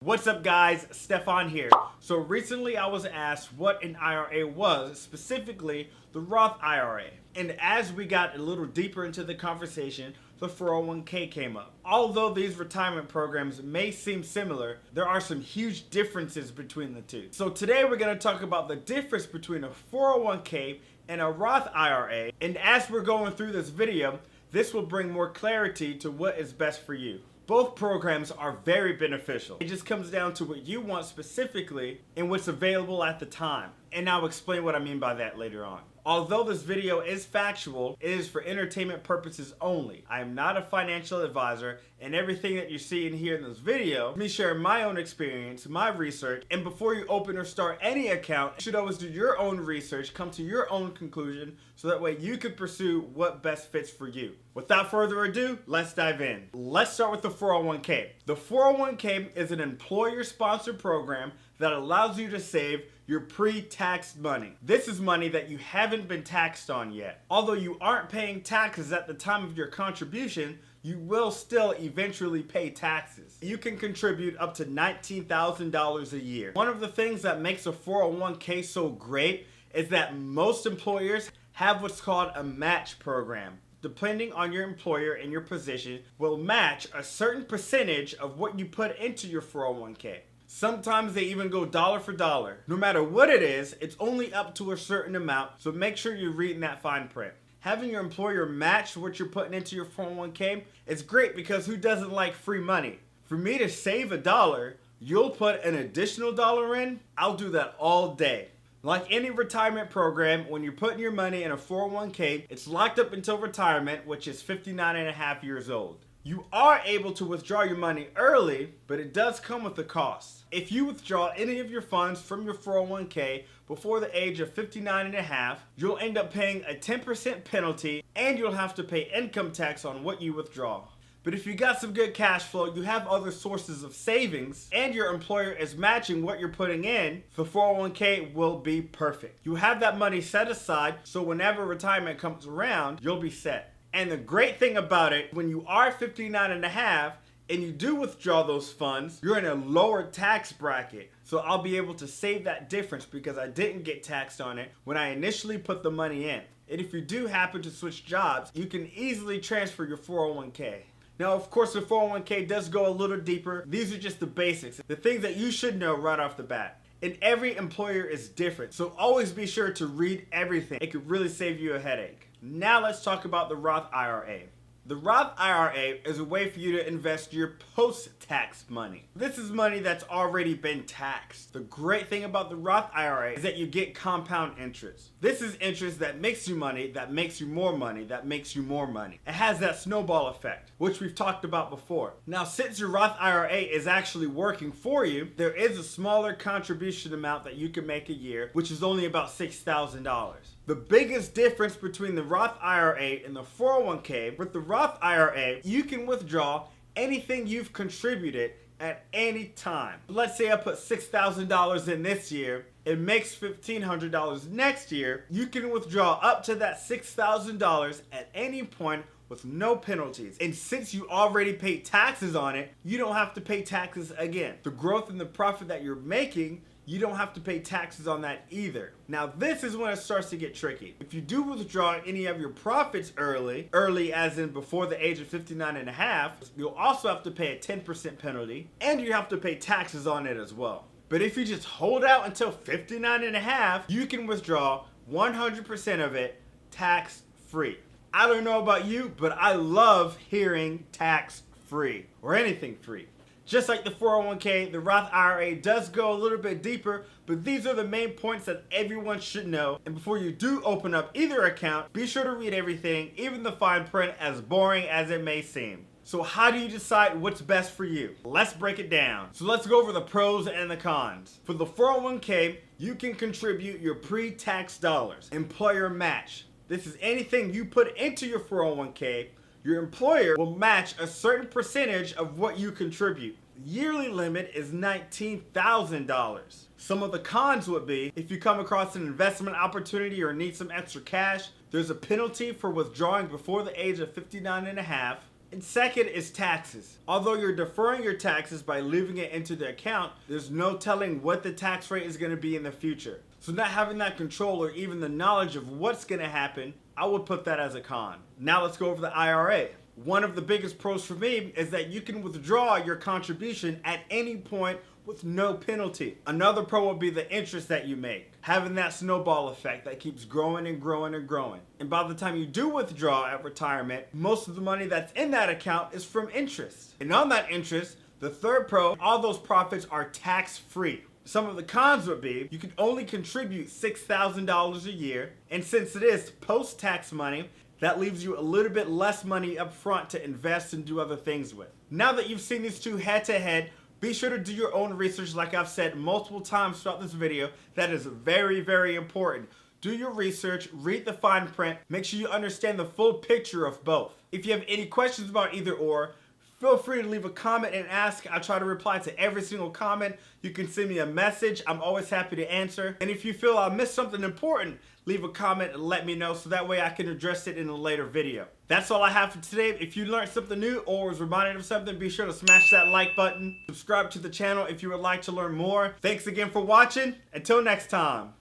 What's up guys, Stefan here. So recently I was asked what an IRA was, specifically the Roth IRA. And as we got a little deeper into the conversation, the 401k came up. Although these retirement programs may seem similar, there are some huge differences between the two. So today we're going to talk about the difference between a 401k and a Roth IRA. And as we're going through this video, this will bring more clarity to what is best for you. Both programs are very beneficial. It just comes down to what you want specifically and what's available at the time. And I'll explain what I mean by that later on. Although this video is factual, it is for entertainment purposes only. I am not a financial advisor, and everything that you see and hear in this video is me sharing my own experience, my research, and before you open or start any account, you should always do your own research, come to your own conclusion, so that way you can pursue what best fits for you. Without further ado, let's dive in. Let's start with the 401k. The 401k is an employer-sponsored program that allows you to save your pre-taxed money. This is money that you haven't been taxed on yet. Although you aren't paying taxes at the time of your contribution, you will still eventually pay taxes. You can contribute up to $19,000 a year. One of the things that makes a 401k so great is that most employers have what's called a match program. Depending on your employer and your position, will match a certain percentage of what you put into your 401k. Sometimes they even go dollar for dollar. No matter what it is, it's only up to a certain amount, so make sure you're reading that fine print. Having your employer match what you're putting into your 401k is great because who doesn't like free money? For me to save $1, you'll put an additional dollar in, I'll do that all day. Like any retirement program, when you're putting your money in a 401k, it's locked up until retirement, which is 59 and a half years old. You are able to withdraw your money early, but it does come with a cost. If you withdraw any of your funds from your 401k before the age of 59 and a half, you'll end up paying a 10% penalty and you'll have to pay income tax on what you withdraw. But if you got some good cash flow, you have other sources of savings, and your employer is matching what you're putting in, the 401k will be perfect. You have that money set aside, so whenever retirement comes around, you'll be set. And the great thing about it, when you are 59 and a half and you do withdraw those funds, you're in a lower tax bracket. So I'll be able to save that difference because I didn't get taxed on it when I initially put the money in. And if you do happen to switch jobs, you can easily transfer your 401k. Now, of course, the 401k does go a little deeper. These are just the basics, the things that you should know right off the bat. And every employer is different, so always be sure to read everything. It could really save you a headache. Now let's talk about the Roth IRA. The Roth IRA is a way for you to invest your post-tax money. This is money that's already been taxed. The great thing about the Roth IRA is that you get compound interest. This is interest that makes you money, that makes you more money, that makes you more money. It has that snowball effect, which we've talked about before. Now, since your Roth IRA is actually working for you, there is a smaller contribution amount that you can make a year, which is only about $6,000. The biggest difference between the Roth IRA and the 401k, with the Roth IRA, you can withdraw anything you've contributed at any time. Let's say I put $6,000 in this year, it makes $1,500 next year. You can withdraw up to that $6,000 at any point with no penalties. And since you already paid taxes on it, you don't have to pay taxes again. The growth in the profit that you're making, you don't have to pay taxes on that either. Now, this is when it starts to get tricky. If you do withdraw any of your profits early as in before the age of 59 and a half, you'll also have to pay a 10% penalty, and you have to pay taxes on it as well. But if you just hold out until 59 and a half, you can withdraw 100% of it tax-free. I don't know about you, but I love hearing tax-free or anything free. Just like the 401k, the Roth IRA does go a little bit deeper, but these are the main points that everyone should know. And before you do open up either account, be sure to read everything, even the fine print, as boring as it may seem. So how do you decide what's best for you? Let's break it down. So let's go over the pros and the cons. For the 401k, you can contribute your pre-tax dollars, employer match. This is anything you put into your 401k, your employer will match a certain percentage of what you contribute. The yearly limit is $19,000. Some of the cons would be, if you come across an investment opportunity or need some extra cash, there's a penalty for withdrawing before the age of 59 and a half. And second is taxes. Although you're deferring your taxes by leaving it into the account, there's no telling what the tax rate is going to be in the future. So not having that control or even the knowledge of what's going to happen, I would put that as a con. Now let's go over the IRA. One of the biggest pros for me is that you can withdraw your contribution at any point with no penalty. Another pro would be the interest that you make, having that snowball effect that keeps growing and growing and growing. And by the time you do withdraw at retirement, most of the money that's in that account is from interest. And on that interest, the third pro, all those profits are tax-free. Some of the cons would be you can only contribute $6,000 a year, and since it is post-tax money, that leaves you a little bit less money up front to invest and do other things with. Now that you've seen these two head to head, be sure to do your own research like I've said multiple times throughout this video. That is very, very important. Do your research, read the fine print, make sure you understand the full picture of both. If you have any questions about either or, feel free to leave a comment and ask. I try to reply to every single comment. You can send me a message. I'm always happy to answer. And if you feel I missed something important, leave a comment and let me know so that way I can address it in a later video. That's all I have for today. If you learned something new or was reminded of something, be sure to smash that like button. Subscribe to the channel if you would like to learn more. Thanks again for watching. Until next time.